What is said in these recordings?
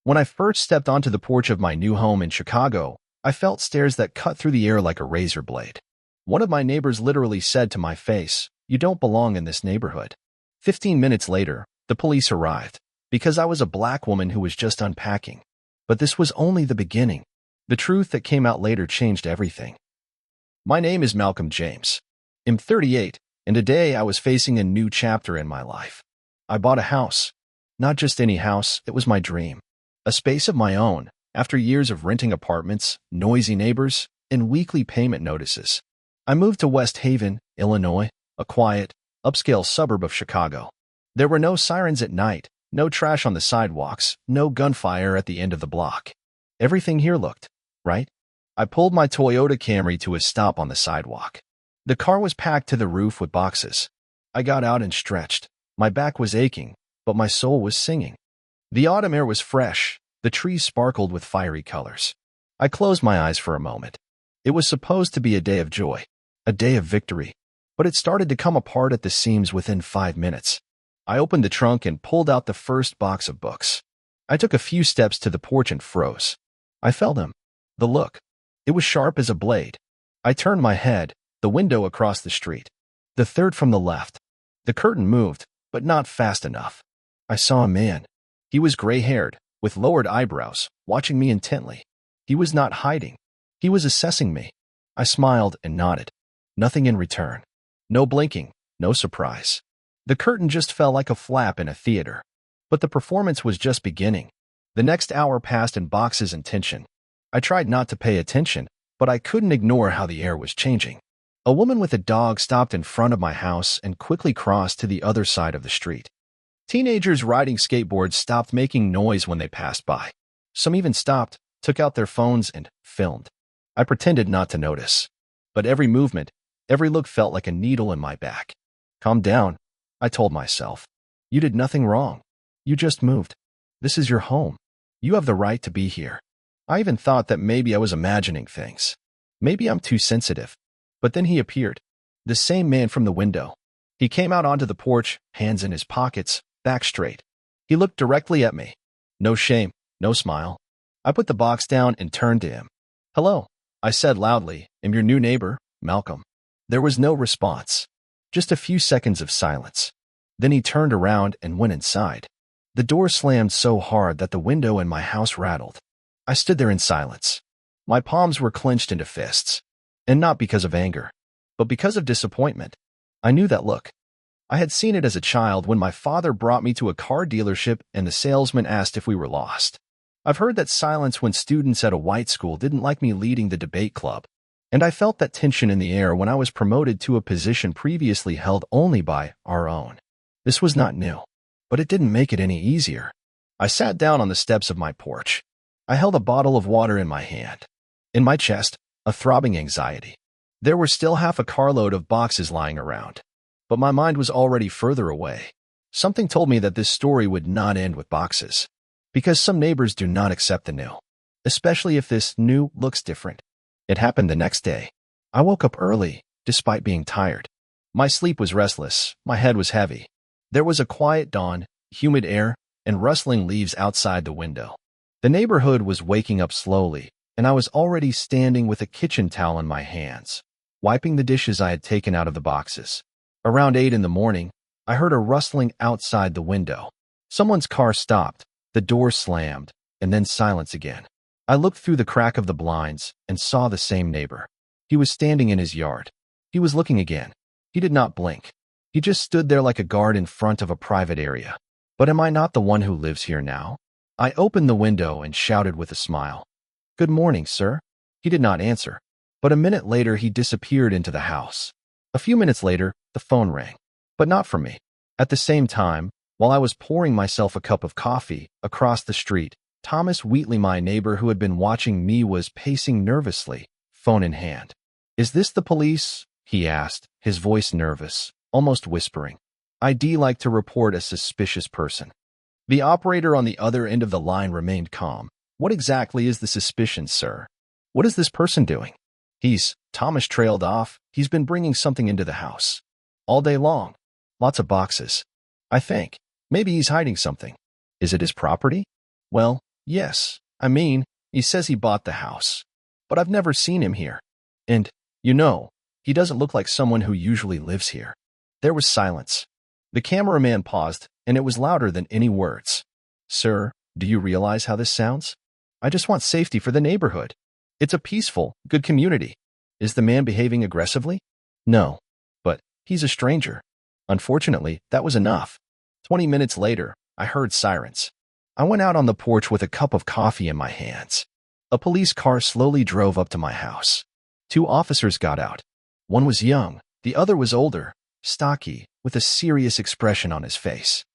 When I first stepped onto the porch of my new home in Chicago, I felt stares that cut through the air like a razor blade. One of my neighbors literally said to my face, "You don't belong in this neighborhood." 15 minutes later, the police arrived, because I was a black woman who was just unpacking. But this was only the beginning. The truth that came out later changed everything. My name is Malcolm James. I'm 38, and today I was facing a new chapter in my life. I bought a house. Not just any house, it was my dream. A space of my own, after years of renting apartments, noisy neighbors, and weekly payment notices. I moved to West Haven, Illinois, a quiet, upscale suburb of Chicago. There were no sirens at night, no trash on the sidewalks, no gunfire at the end of the block. Everything here looked right. I pulled my Toyota Camry to a stop on the sidewalk. The car was packed to the roof with boxes. I got out and stretched. My back was aching, but my soul was singing. The autumn air was fresh. The trees sparkled with fiery colors. I closed my eyes for a moment. It was supposed to be a day of joy, a day of victory, but it started to come apart at the seams within 5 minutes. I opened the trunk and pulled out the first box of books. I took a few steps to the porch and froze. I felt him. The look. It was sharp as a blade. I turned my head, the window across the street. The third from the left. The curtain moved, but not fast enough. I saw a man. He was gray-haired, with lowered eyebrows, watching me intently. He was not hiding. He was assessing me. I smiled and nodded. Nothing in return. No blinking, no surprise. The curtain just fell like a flap in a theater. But the performance was just beginning. The next hour passed in boxes and tension. I tried not to pay attention, but I couldn't ignore how the air was changing. A woman with a dog stopped in front of my house and quickly crossed to the other side of the street. Teenagers riding skateboards stopped making noise when they passed by. Some even stopped, took out their phones, and filmed. I pretended not to notice. But every movement, every look felt like a needle in my back. "Calm down," I told myself. "You did nothing wrong. You just moved. This is your home. You have the right to be here." I even thought that maybe I was imagining things. Maybe I'm too sensitive. But then he appeared. The same man from the window. He came out onto the porch, hands in his pockets, back straight. He looked directly at me. No shame, no smile. I put the box down and turned to him. "Hello," I said loudly. "I'm your new neighbor, Malcolm." There was no response. Just a few seconds of silence. Then he turned around and went inside. The door slammed so hard that the window in my house rattled. I stood there in silence. My palms were clenched into fists. And not because of anger, but because of disappointment. I knew that look. I had seen it as a child when my father brought me to a car dealership and the salesman asked if we were lost. I've heard that silence when students at a white school didn't like me leading the debate club. And I felt that tension in the air when I was promoted to a position previously held only by our own. This was not new, but it didn't make it any easier. I sat down on the steps of my porch. I held a bottle of water in my hand. In my chest, a throbbing anxiety. There were still half a carload of boxes lying around. But my mind was already further away. Something told me that this story would not end with boxes. Because some neighbors do not accept the new. Especially if this new looks different. It happened the next day. I woke up early, despite being tired. My sleep was restless, my head was heavy. There was a quiet dawn, humid air, and rustling leaves outside the window. The neighborhood was waking up slowly, and I was already standing with a kitchen towel in my hands, wiping the dishes I had taken out of the boxes. Around 8 in the morning, I heard a rustling outside the window. Someone's car stopped, the door slammed, and then silence again. I looked through the crack of the blinds and saw the same neighbor. He was standing in his yard. He was looking again. He did not blink. He just stood there like a guard in front of a private area. But am I not the one who lives here now? I opened the window and shouted with a smile. "Good morning, sir." He did not answer. But a minute later, he disappeared into the house. A few minutes later, the phone rang. But not from me. At the same time, while I was pouring myself a cup of coffee, across the street, Thomas Wheatley, my neighbor who had been watching me, was pacing nervously, phone in hand. "Is this the police?" he asked, his voice nervous, almost whispering. "I'd like to report a suspicious person." The operator on the other end of the line remained calm. "What exactly is the suspicion, sir? What is this person doing?" Thomas trailed off. "He's been bringing something into the house. All day long. Lots of boxes. I think. Maybe he's hiding something." "Is it his property?" "Well, Yes, I mean, he says he bought the house. But I've never seen him here. And, you know, he doesn't look like someone who usually lives here. There was silence. The cameraman paused, and it was louder than any words. Sir, do you realize how this sounds? I just want safety for the neighborhood. It's a peaceful, good community. Is the man behaving aggressively? No. But he's a stranger. Unfortunately, that was enough. 20 minutes later, I heard sirens. I went out on the porch with a cup of coffee in my hands. A police car slowly drove up to my house. 2 officers got out. One was young, the other was older, stocky, with a serious expression on his face.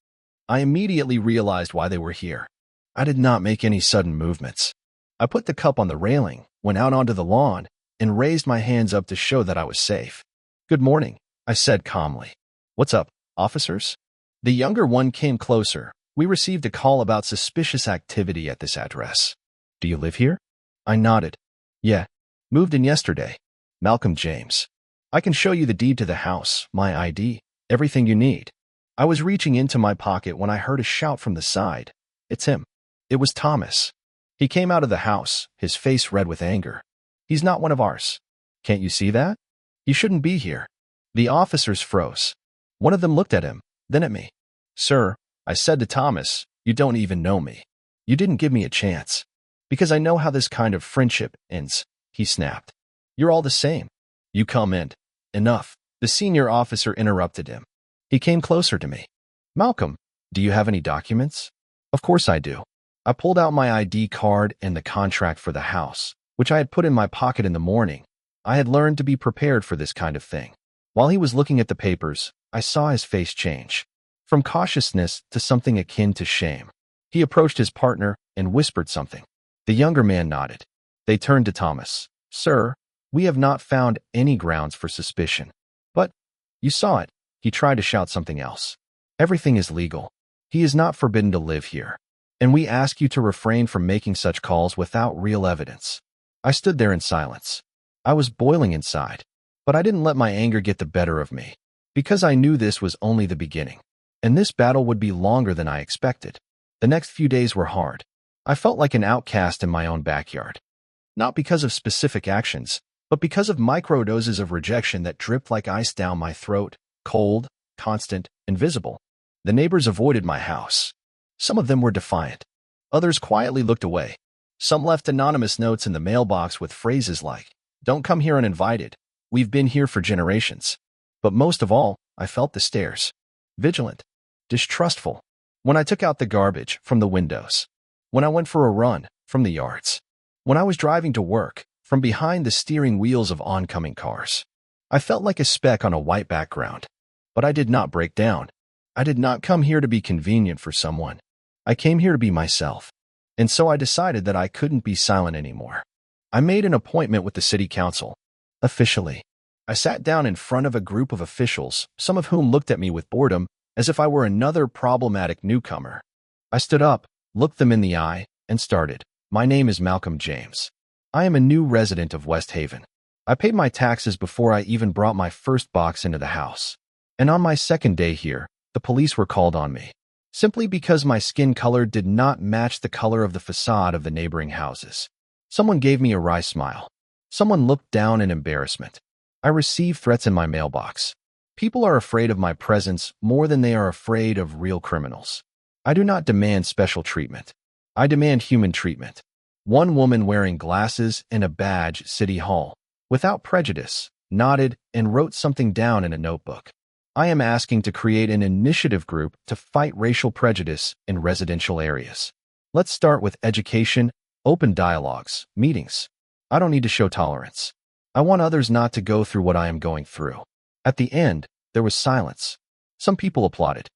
I immediately realized why they were here. I did not make any sudden movements. I put the cup on the railing, went out onto the lawn, and raised my hands up to show that I was safe. Good morning, I said calmly. What's up, officers? The younger one came closer. We received a call about suspicious activity at this address. Do you live here? I nodded. Yeah, moved in yesterday. Malcolm James. I can show you the deed to the house, my ID, everything you need. I was reaching into my pocket when I heard a shout from the side. It's him. It was Thomas. He came out of the house, his face red with anger. He's not one of ours. Can't you see that? He shouldn't be here. The officers froze. One of them looked at him, then at me. Sir, I said to Thomas, you don't even know me. You didn't give me a chance. Because I know how this kind of friendship ends, he snapped. You're all the same. You come in. Enough. The senior officer interrupted him. He came closer to me. Malcolm, do you have any documents? Of course I do. I pulled out my ID card and the contract for the house, which I had put in my pocket in the morning. I had learned to be prepared for this kind of thing. While he was looking at the papers, I saw his face change. From cautiousness to something akin to shame. He approached his partner and whispered something. The younger man nodded. They turned to Thomas. Sir, we have not found any grounds for suspicion. But, you saw it. He tried to shout something else. Everything is legal. He is not forbidden to live here. And we ask you to refrain from making such calls without real evidence. I stood there in silence. I was boiling inside. But I didn't let my anger get the better of me. Because I knew this was only the beginning. And this battle would be longer than I expected. The next few days were hard. I felt like an outcast in my own backyard. Not because of specific actions, but because of microdoses of rejection that dripped like ice down my throat, cold, constant, invisible. The neighbors avoided my house. Some of them were defiant. Others quietly looked away. Some left anonymous notes in the mailbox with phrases like, "Don't come here uninvited. We've been here for generations." But most of all, I felt the stares. Vigilant. Distrustful. When I took out the garbage from the windows. When I went for a run from the yards. When I was driving to work from behind the steering wheels of oncoming cars. I felt like a speck on a white background. But I did not break down. I did not come here to be convenient for someone. I came here to be myself. And so I decided that I couldn't be silent anymore. I made an appointment with the city council. Officially. I sat down in front of a group of officials, some of whom looked at me with boredom, as if I were another problematic newcomer. I stood up, looked them in the eye, and started. My name is Malcolm James. I am a new resident of West Haven. I paid my taxes before I even brought my first box into the house. And on my second day here, the police were called on me. Simply because my skin color did not match the color of the facade of the neighboring houses. Someone gave me a wry smile. Someone looked down in embarrassment. I received threats in my mailbox. People are afraid of my presence more than they are afraid of real criminals. I do not demand special treatment. I demand human treatment. One woman wearing glasses and a badge, City Hall, without prejudice, nodded and wrote something down in a notebook. I am asking to create an initiative group to fight racial prejudice in residential areas. Let's start with education, open dialogues, meetings. I don't need to show tolerance. I want others not to go through what I am going through. At the end, there was silence. Some people applauded.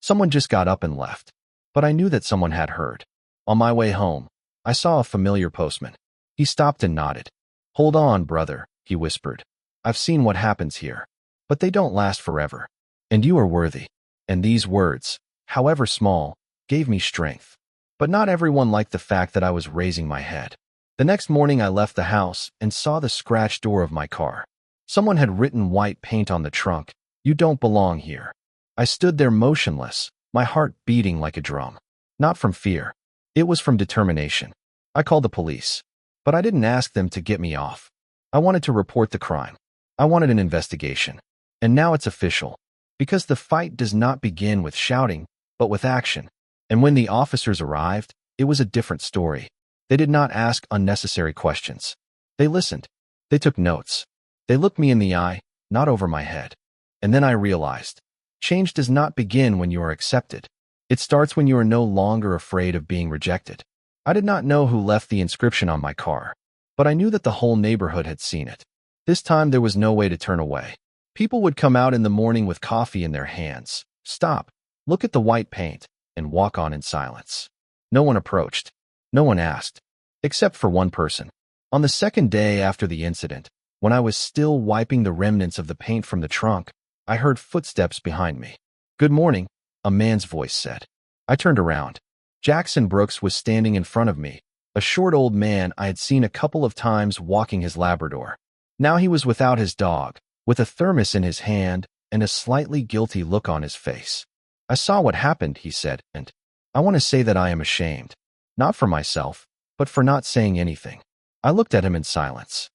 Someone just got up and left. But I knew that someone had heard. On my way home, I saw a familiar postman. He stopped and nodded. Hold on, brother, he whispered. I've seen what happens here. But they don't last forever. And you are worthy. And these words, however small, gave me strength. But not everyone liked the fact that I was raising my head. The next morning I left the house and saw the scratched door of my car. Someone had written white paint on the trunk, "You don't belong here." I stood there motionless, my heart beating like a drum. Not from fear, It was from determination. I called the police, but I didn't ask them to get me off. I wanted to report the crime. I wanted an investigation. And now it's official. Because the fight does not begin with shouting, but with action. And when the officers arrived, it was a different story. They did not ask unnecessary questions. They listened. They took notes. They looked me in the eye, not over my head. And then I realized, change does not begin when you are accepted. It starts when you are no longer afraid of being rejected. I did not know who left the inscription on my car, but I knew that the whole neighborhood had seen it. This time there was no way to turn away. People would come out in the morning with coffee in their hands, stop, look at the white paint, and walk on in silence. No one approached. No one asked. Except for one person. On the second day after the incident, when I was still wiping the remnants of the paint from the trunk, I heard footsteps behind me. "Good morning," a man's voice said. I turned around. Jackson Brooks was standing in front of me, a short old man I had seen a couple of times walking his Labrador. Now he was without his dog, with a thermos in his hand and a slightly guilty look on his face. "I saw what happened," he said, "and I want to say that I am ashamed. Not for myself, but for not saying anything." I looked at him in silence.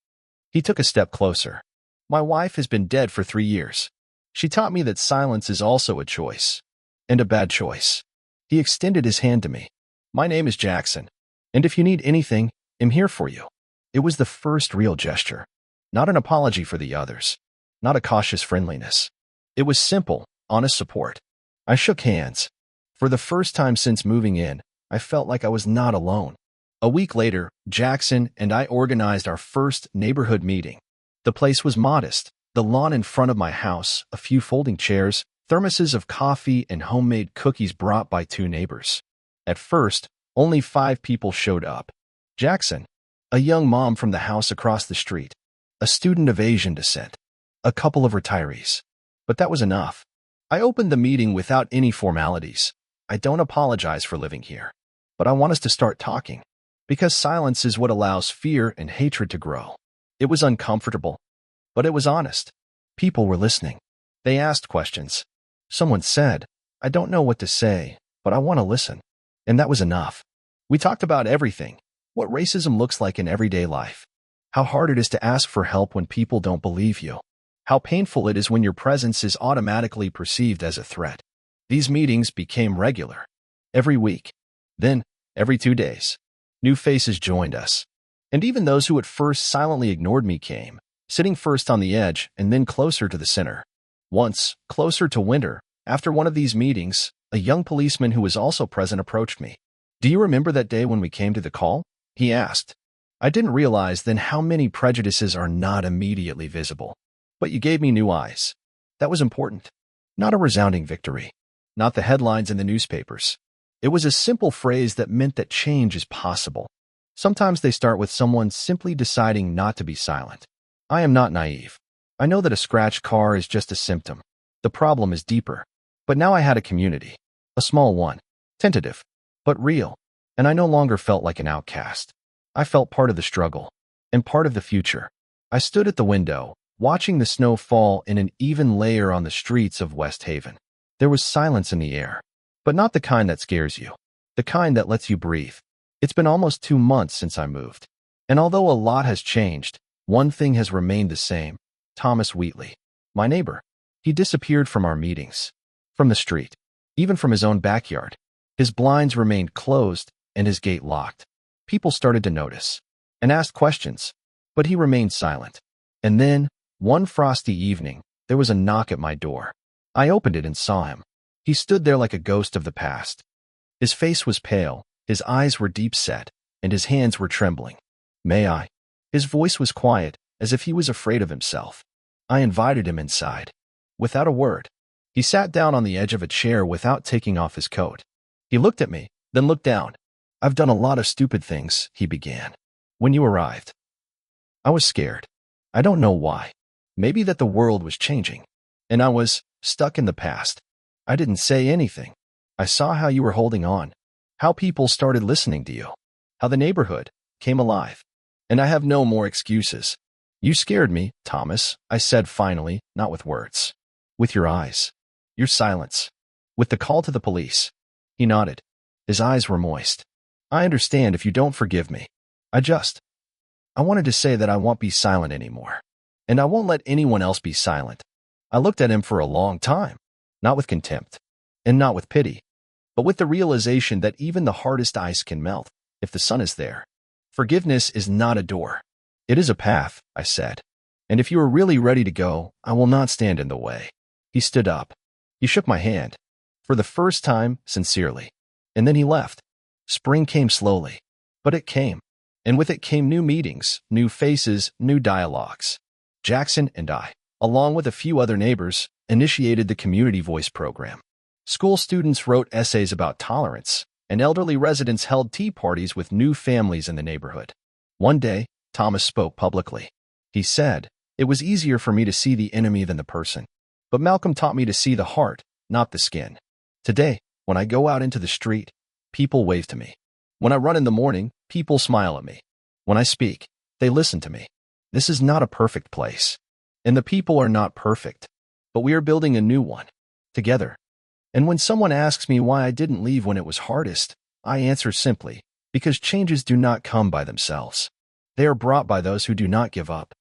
He took a step closer. "My wife has been dead for 3 years. She taught me that silence is also a choice, and a bad choice." He extended his hand to me. "My name is Jackson, and if you need anything, I'm here for you." It was the first real gesture. Not an apology for the others. Not a cautious friendliness. It was simple, honest support. I shook hands. For the first time since moving in, I felt like I was not alone. A week later, Jackson and I organized our first neighborhood meeting. The place was modest. The lawn in front of my house, a few folding chairs, thermoses of coffee, and homemade cookies brought by 2 neighbors. At first, only 5 people showed up. Jackson, a young mom from the house across the street, a student of Asian descent, a couple of retirees. But that was enough. I opened the meeting without any formalities. "I don't apologize for living here, but I want us to start talking. Because silence is what allows fear and hatred to grow." It was uncomfortable, but it was honest. People were listening. They asked questions. Someone said, "I don't know what to say, but I want to listen." And that was enough. We talked about everything. What racism looks like in everyday life. How hard it is to ask for help when people don't believe you. How painful it is when your presence is automatically perceived as a threat. These meetings became regular. Every week. Then, every 2 days. New faces joined us. And even those who at first silently ignored me came, sitting first on the edge and then closer to the center. Once, closer to winter, after one of these meetings, a young policeman who was also present approached me. "Do you remember that day when we came to the call?" he asked. I didn't realize then how many prejudices are not immediately visible. "But you gave me new eyes." That was important. Not a resounding victory. Not the headlines in the newspapers. It was a simple phrase that meant that change is possible. Sometimes they start with someone simply deciding not to be silent. I am not naive. I know that a scratched car is just a symptom. The problem is deeper. But now I had a community. A small one. Tentative. But real. And I no longer felt like an outcast. I felt part of the struggle. And part of the future. I stood at the window, watching the snow fall in an even layer on the streets of West Haven. There was silence in the air. But not the kind that scares you. The kind that lets you breathe. It's been almost 2 months since I moved. And although a lot has changed, one thing has remained the same. Thomas Wheatley, my neighbor. He disappeared from our meetings. From the street. Even from his own backyard. His blinds remained closed and his gate locked. People started to notice. And asked questions. But he remained silent. And then, one frosty evening, there was a knock at my door. I opened it and saw him. He stood there like a ghost of the past. His face was pale, his eyes were deep-set, and his hands were trembling. "May I?" His voice was quiet, as if he was afraid of himself. I invited him inside. Without a word. He sat down on the edge of a chair without taking off his coat. He looked at me, then looked down. "I've done a lot of stupid things," he began. "When you arrived, I was scared. I don't know why. Maybe that the world was changing. And I was stuck in the past. I didn't say anything. I saw how you were holding on. How people started listening to you. How the neighborhood came alive. And I have no more excuses. You scared me, Thomas," I said finally, not with words. "With your eyes. Your silence. With the call to the police." He nodded. His eyes were moist. I understand if you don't forgive me. I wanted to say that I won't be silent anymore. And I won't let anyone else be silent. I looked at him for a long time, not with contempt, and not with pity, but with the realization that even the hardest ice can melt if the sun is there. Forgiveness is not a door. It is a path, I said. And if you are really ready to go, I will not stand in the way. He stood up. He shook my hand. For the first time, sincerely. And then he left. Spring came slowly. But it came. And with it came new meetings, new faces, new dialogues. Jackson and I, along with a few other neighbors, initiated the Community Voice program. School students wrote essays about tolerance, and elderly residents held tea parties with new families in the neighborhood. One day, Thomas spoke publicly. He said, "It was easier for me to see the enemy than the person. But Malcolm taught me to see the heart, not the skin. Today, when I go out into the street, people wave to me. When I run in the morning, people smile at me. When I speak, they listen to me. This is not a perfect place. And the people are not perfect. But we are building a new one. Together. And when someone asks me why I didn't leave when it was hardest, I answer simply, because changes do not come by themselves. They are brought by those who do not give up.